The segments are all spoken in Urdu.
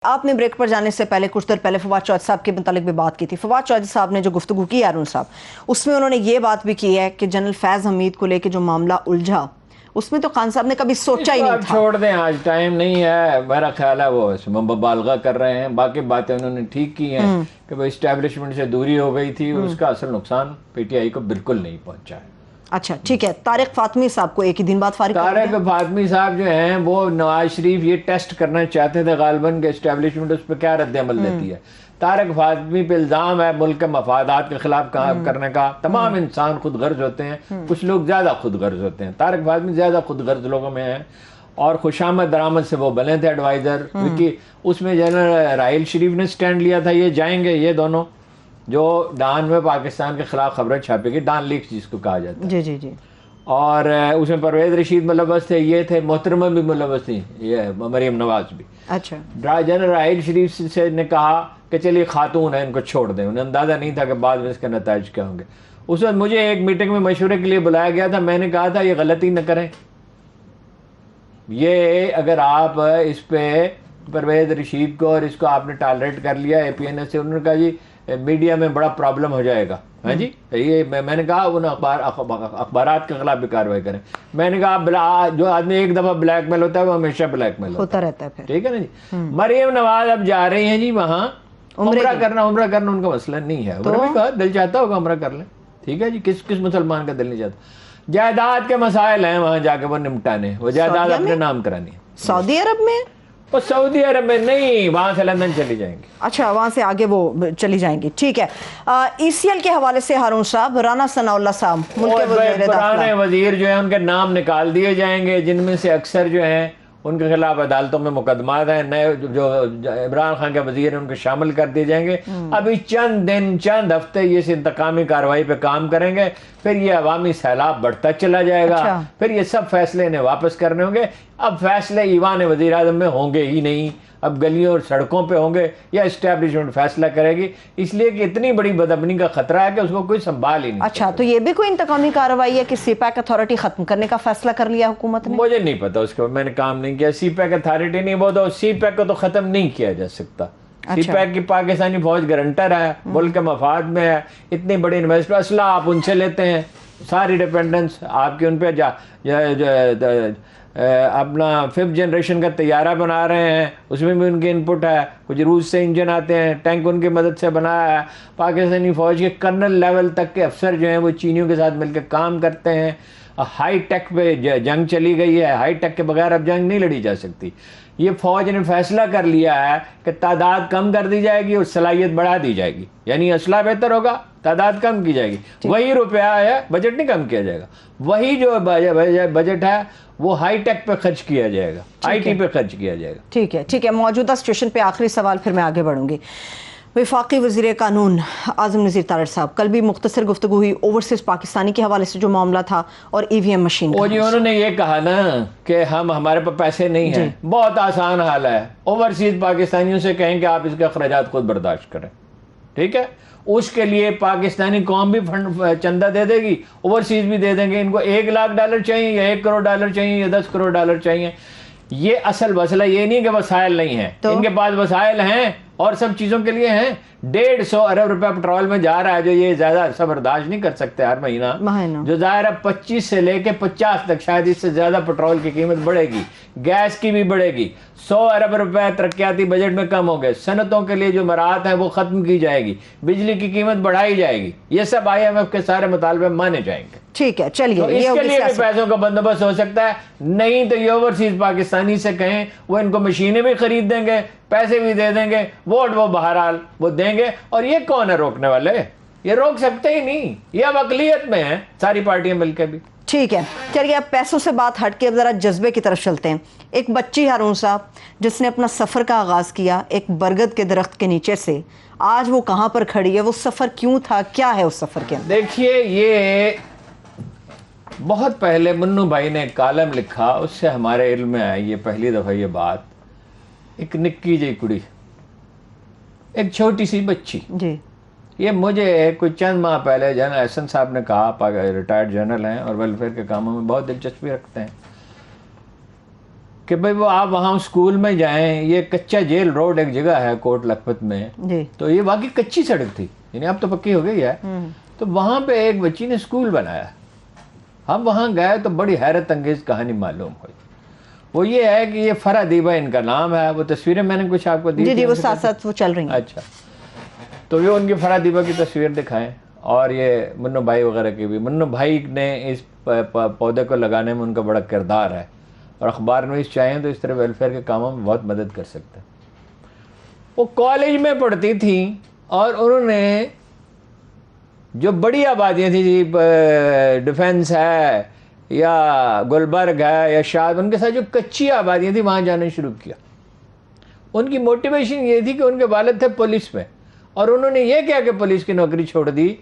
آپ نے بریک پر جانے سے پہلے کچھ دیر پہلے فواد چودھری صاحب کے متعلق بھی بات کی تھی. فواد چودھری صاحب نے جو گفتگو کی ہارون صاحب، اس میں انہوں نے یہ بات بھی کی ہے کہ جنرل فیض حمید کو لے کے جو معاملہ الجھا، اس میں تو خان صاحب نے کبھی سوچا ہی نہیں تھا. چھوڑ دیں، آج ٹائم نہیں ہے. میرا خیال ہے وہ اس میں مبالغہ کر رہے ہیں. باقی باتیں انہوں نے ٹھیک کی ہیں کہ وہ اسٹیبلشمنٹ سے دوری ہو گئی تھی، اس کا اصل نقصان پی ٹی آئی کو بالکل نہیں پہنچا ہے. اچھا ٹھیک ہے. طارق فاطمی صاحب کو ایک ہی دن بعد فارغ کر دیا. طارق فاطمی صاحب جو ہیں وہ نواز شریف یہ ٹیسٹ کرنا چاہتے تھے غالباً کہ اسٹیبلشمنٹ اس پہ کیا رد عمل دیتی ہے. طارق فاطمی پہ الزام ہے ملک کے مفادات کے خلاف کام کرنے کا. تمام انسان خود غرض ہوتے ہیں، کچھ لوگ زیادہ خود غرض ہوتے ہیں. طارق فاطمی زیادہ خود غرض لوگوں میں ہیں اور خوشامد درآمد سے وہ بنے تھے ایڈوائزر، کیونکہ اس میں جنرل راحیل شریف نے سٹینڈ لیا تھا یہ جائیں گے یہ دونوں جو ڈان میں پاکستان کے خلاف خبریں چھاپے گی، ڈان لیکس جس کو کہا جاتا ہے. جی جی جی. اور اس میں پرویز رشید ملوث تھے، یہ تھے محترمہ بھی ملوث تھیں، یہ مریم نواز بھی. اچھا. جنرل راحیل شریف سے نے کہا کہ چلیے خاتون ہے ان کو چھوڑ دیں. انہیں اندازہ نہیں تھا کہ بعد میں اس کے نتائج کیا ہوں گے. اس وقت مجھے ایک میٹنگ میں مشورے کے لیے بلایا گیا تھا. میں نے کہا تھا یہ غلطی نہ کریں، یہ اگر آپ اس پہ پرویز رشید کو اور اس کو آپ نے ٹالریٹ کر لیا اے پی این ایس سے، انہوں نے کہا جی میڈیا میں بڑا پرابلم ہو جائے گا. ہاں جی، یہ میں نے کہا ان اخبارات کے خلاف بھی کارروائی کریں. میں نے کہا جو آدمی ایک دفعہ بلیک میل ہوتا ہے وہ ہمیشہ بلیک میل ہوتا رہتا ہے. ٹھیک ہے نا جی. مریم نواز اب جا رہی ہیں جی وہاں عمرہ کرنا ان کا مسئلہ نہیں ہے. انہوں نے کہا دل چاہتا ہوگا عمرہ کر لیں. ٹھیک ہے جی، کس مسلمان کا دل نہیں چاہتا. جائیداد کے مسائل ہیں وہاں جا کے وہ نمٹانے، وہ جائیداد اپنے نام کرانی ہے. سعودی عرب میں؟ وہ سعودی عرب میں نہیں، وہاں سے لندن چلی جائیں گے. اچھا، وہاں سے آگے وہ چلی جائیں گی. ٹھیک ہے. ای سی ایل کے حوالے سے ہارون صاحب، رانا ثناء اللہ صاحب پرانے وزیر جو ہیں ان کے نام نکال دیے جائیں گے، جن میں سے اکثر جو ہیں ان کے خلاف عدالتوں میں مقدمات ہیں. نئے جو عمران خان کے وزیر ہیں ان کو شامل کر دیے جائیں گے. ابھی چند دن چند ہفتے یہ اس انتقامی کارروائی پہ کام کریں گے، پھر یہ عوامی سیلاب بڑھتا چلا جائے گا. پھر یہ سب فیصلے انہیں واپس کرنے ہوں گے. اب فیصلے ایوان وزیر اعظم میں ہوں گے ہی نہیں، اب گلیوں اور سڑکوں پہ ہوں گے یا اسٹیبلشمنٹ فیصلہ کرے گی، اس لیے کہ اتنی بڑی بدامنی کا خطرہ ہے کہ اس کو کوئی سنبھال ہی نہیں. اچھا، تو یہ بھی کوئی انتقامی کارروائی ہے کہ سی پیک اتھارٹی ختم کرنے کا فیصلہ کر لیا حکومت نے؟ مجھے نہیں پتا اس کا، میں نے کام نہیں کیا. سی پیک اتھارٹی نہیں، وہ تو سی پیک کو تو ختم نہیں کیا جا سکتا. سی پیک کی پاکستانی فوج گارنٹر ہے، ملک کے مفاد میں ہے. اتنی بڑی انویسٹر اسلحہ آپ ان سے لیتے ہیں، ساری ڈیپینڈنس آپ کی ان پہ. اپنا 5th جنریشن کا طیارہ بنا رہے ہیں، اس میں بھی ان کی انپٹ ہے. کچھ روس سے انجن آتے ہیں، ٹینک ان کی مدد سے بنایا ہے. پاکستانی فوج کے کرنل لیول تک کے افسر جو ہیں وہ چینیوں کے ساتھ مل کے کام کرتے ہیں. ہائی ٹیک پہ جنگ چلی گئی ہے، ہائی ٹیک کے بغیر اب جنگ نہیں لڑی جا سکتی. یہ فوج نے فیصلہ کر لیا ہے کہ تعداد کم کر دی جائے گی اور صلاحیت بڑھا دی جائے گی. یعنی اسلحہ بہتر ہوگا، تعداد کم کی جائے گی. وہی روپیہ ہے، بجٹ نہیں کم کیا جائے گا. وہی جو بجٹ ہے وہ ہائی ٹیک پہ خرچ کیا جائے گا، آئی ٹی پہ خرچ کیا جائے گا. ٹھیک ہے ٹھیک ہے. موجودہ سچویشن پہ آخری سوال پھر میں آگے بڑھوں گی. وفاقی وزیر قانون اعظم نذیر طارڑ صاحب، کل بھی مختصر گفتگو ہوئی اوورسیز پاکستانی کے حوالے سے جو معاملہ تھا اور ای وی ایم مشین. وہ جی انہوں نے یہ کہا نا کہ ہمارے پاس پیسے نہیں ہیں. بہت آسان حال ہے. اوورسیز پاکستانیوں سے کہیں کہ آپ اس کے اخراجات خود برداشت کریں. ٹھیک ہے، اس کے لیے پاکستانی قوم بھی فنڈ چندہ دے دے گی، اوورسیز بھی دے دیں گے. ان کو $1,00,000 چاہیے یا $1 کروڑ چاہیے یا $10 کروڑ چاہیے. یہ اصل مسئلہ یہ نہیں کہ وسائل نہیں ہیں، ان کے پاس وسائل ہیں اور سب چیزوں کے لیے ہیں. 150 ارب روپے پٹرول میں جا رہا ہے جو یہ زیادہ ایسا برداشت نہیں کر سکتے ہر مہینہ. جو ظاہر ہے 25 سے لے کے 50 تک شاید اس سے زیادہ پٹرول کی قیمت بڑھے گی، گیس کی بھی بڑھے گی. 100 ارب روپے ترقیاتی بجٹ میں کم ہو گئے. صنعتوں کے لیے جو مراعات ہیں وہ ختم کی جائے گی، بجلی کی قیمت بڑھائی جائے گی. یہ سب IMF کے سارے مطالبے مانے جائیں گے. ٹھیک ہے چلیے. اس کے لیے بھی پیسوں کا بندوبست ہو سکتا ہے. نہیں تو یہ اوورسیز پاکستانی سے کہیں وہ ان کو مشینیں بھی خرید دیں گے، پیسے بھی دے دیں گے، ووٹ وہ بہرحال وہ دیں گے. اور یہ کون ہے روکنے والے؟ یہ روک سکتے ہی نہیں. یہ اب اقلیت میں ہیں ساری پارٹیاں مل کے بھی. ٹھیک ہے چلیے. اب پیسوں سے بات ہٹ کے اب ذرا جذبے کی طرف چلتے ہیں. ایک بچی ہارون صاحب جس نے اپنا سفر کا آغاز کیا ایک برگد کے درخت کے نیچے سے، آج وہ کہاں پر کھڑی ہے؟ وہ سفر کیوں تھا؟ کیا ہے اس سفر کے اندر؟ دیکھیے، یہ بہت پہلے منو بھائی نے ایک کالم لکھا، اس سے ہمارے علم میں آئی یہ پہلی دفعہ یہ بات. ایک نکی جی کڑی، ایک چھوٹی سی بچی. جی. یہ مجھے کچھ چند ماہ پہلے جنرل احسن صاحب نے کہا، ریٹائرڈ جنرل ہیں اور ویلفیئر کے کاموں میں بہت دلچسپی رکھتے ہیں، کہ بھائی وہ آپ وہاں اسکول میں جائیں. یہ کچا جیل روڈ ایک جگہ ہے کوٹ لکھپت میں, جی تو یہ واقعی کچی سڑک تھی, یعنی اب تو پکی ہو گئی ہے. تو وہاں پہ ایک بچی نے اسکول بنایا. ہم وہاں گئے تو بڑی حیرت انگیز کہانی معلوم ہوئی. وہ یہ ہے کہ یہ فرح دیبا ان کا نام ہے. وہ تصویریں میں نے کچھ آپ کو دی جی تھی, جی وہ ساتھ ساتھ وہ چل رہی ہیں. اچھا, تو یہ ان کی فرح دیبا کی تصویر دکھائیں, اور یہ منو بھائی وغیرہ کی بھی. منو بھائی نے اس پودے کو لگانے میں ان کا بڑا کردار ہے, اور اخبار نویس چاہیں تو اس طرح ویلفیئر کے کاموں میں بہت مدد کر سکتے ہیں. وہ کالج میں پڑھتی تھیں, اور انہوں نے جو بڑی آبادیاں تھیں جی, ڈیفنس ہے یا گلبرگ ہے یا شاد, ان کے ساتھ جو کچی آبادیاں تھیں وہاں جانا شروع کیا. ان کی موٹیویشن یہ تھی کہ ان کے والد تھے پولیس میں, اور انہوں نے یہ کیا کہ پولیس کی نوکری چھوڑ دی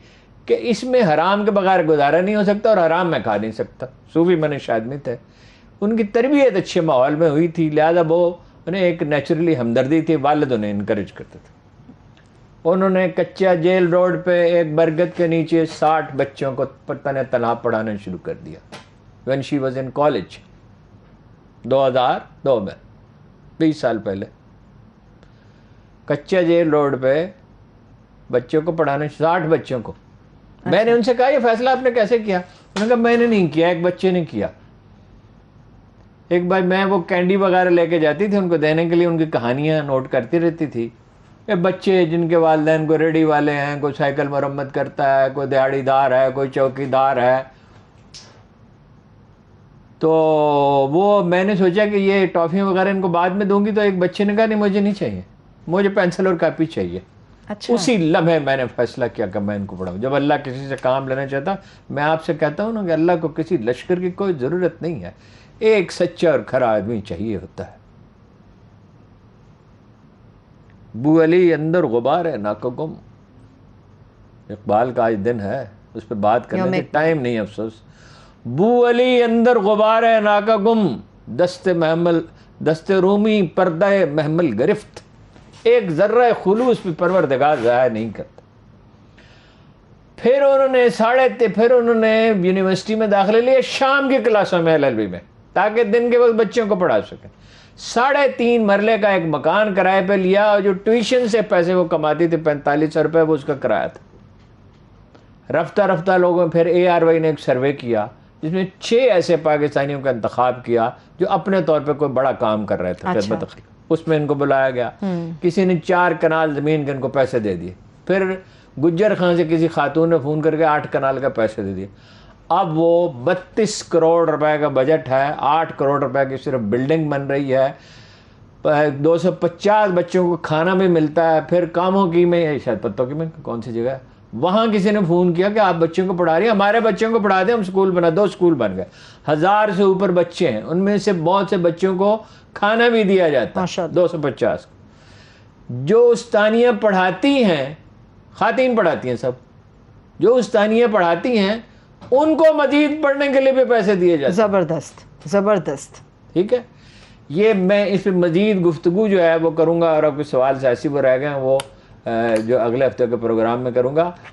کہ اس میں حرام کے بغیر گزارا نہیں ہو سکتا, اور حرام میں کھا نہیں سکتا. صوفی منش آدمی تھے, ان کی تربیت اچھے ماحول میں ہوئی تھی, لہذا وہ انہیں ایک نیچرلی ہمدردی تھی, والد انہیں انکریج کرتے تھے. انہوں نے کچا جیل روڈ پہ ایک برگد کے نیچے 60 بچوں کو تناب پڑھانا شروع کر دیا when she was in college 2002 میں, 20 سال پہلے. کچا جیل روڈ پہ بچوں کو پڑھانا, 60 بچوں کو. میں نے ان سے کہا یہ فیصلہ آپ نے کیسے کیا؟ انہوں نے کہا میں نے نہیں کیا, ایک بچے نے کیا. ایک بار میں وہ کینڈی وغیرہ لے کے جاتی تھی ان کو دینے کے لیے, ان کی کہانیاں نوٹ کرتی رہتی تھی. یہ بچے جن کے والدین کوئی ریڈی والے ہیں, کوئی سائیکل مرمت کرتا ہے, کوئی دیہڑی دار ہے, کوئی چوکی دار ہے. تو وہ میں نے سوچا کہ یہ ٹافیاں وغیرہ ان کو بعد میں دوں گی, تو ایک بچے نے کہا نہیں مجھے نہیں چاہیے, مجھے پینسل اور کاپی چاہیے. اچھا, اسی لمحے میں نے فیصلہ کیا کہ میں ان کو پڑھاؤں. جب اللہ کسی سے کام لینا چاہتا, میں آپ سے کہتا ہوں نا کہ اللہ کو کسی لشکر کی کوئی ضرورت نہیں ہے, ایک سچا اور کھرا آدمی چاہیے ہوتا ہے. بو علی اندر غبار ہے ناکو گم, اقبال کا آج دن ہے, اس پہ بات کرنے کا ٹائم نہیں افسوس. بو علی اندر غبار ہے ناکا گم, دست رومی پردہ محمل گرفت, ایک ذرہ خلوص بھی پروردگار ضائع نہیں کرتا. پھر انہوں نے یونیورسٹی میں داخلے لیے, شام کی کلاسوں میں LLB میں, تاکہ دن کے وقت بچوں کو پڑھا سکیں. 3.5 مرلے کا ایک مکان کرائے پہ لیا, اور جو ٹیوشن سے پیسے وہ کماتی تھی 4500 روپے, وہ اس کا کرایہ تھا. رفتہ رفتہ لوگوں نے پھر ARY نے ایک سروے کیا جس میں 6 ایسے پاکستانیوں کا انتخاب کیا جو اپنے طور پہ کوئی بڑا کام کر رہے تھے خدمت خلق. اس میں ان کو بلایا گیا. کسی نے 4 کنال زمین کے ان کو پیسے دے دیے. پھر گجر خان سے کسی خاتون نے فون کر کے 8 کنال کا پیسے دے دیے. اب وہ 32 کروڑ روپے کا بجٹ ہے, 8 کروڑ روپے کی صرف بلڈنگ بن رہی ہے, 250 بچوں کو کھانا بھی ملتا ہے. پھر کاموں کی میں, شاید پتوں کی میں کون سی جگہ ہے, وہاں کسی نے فون کیا کہ آپ بچوں کو پڑھا رہی ہیں, ہمارے بچوں کو پڑھا دیں, ہم اسکول بنا, 2 اسکول بن گئے. 1000 سے اوپر بچے ہیں, ان میں سے بہت سے بچوں کو کھانا بھی دیا جاتا ہے. 250 جو استانیاں پڑھاتی ہیں, خواتین پڑھاتی ہیں سب, جو استانیاں پڑھاتی ہیں ان کو مزید پڑھنے کے لیے بھی پیسے دیے جاتے ہیں. زبردست زبردست. ٹھیک ہے, یہ میں اس پہ مزید گفتگو جو ہے وہ کروں گا, اور اب کچھ سوال سیاسی وہ رہ گئے ہیں وہ جو اگلے ہفتے کے پروگرام میں کروں گا.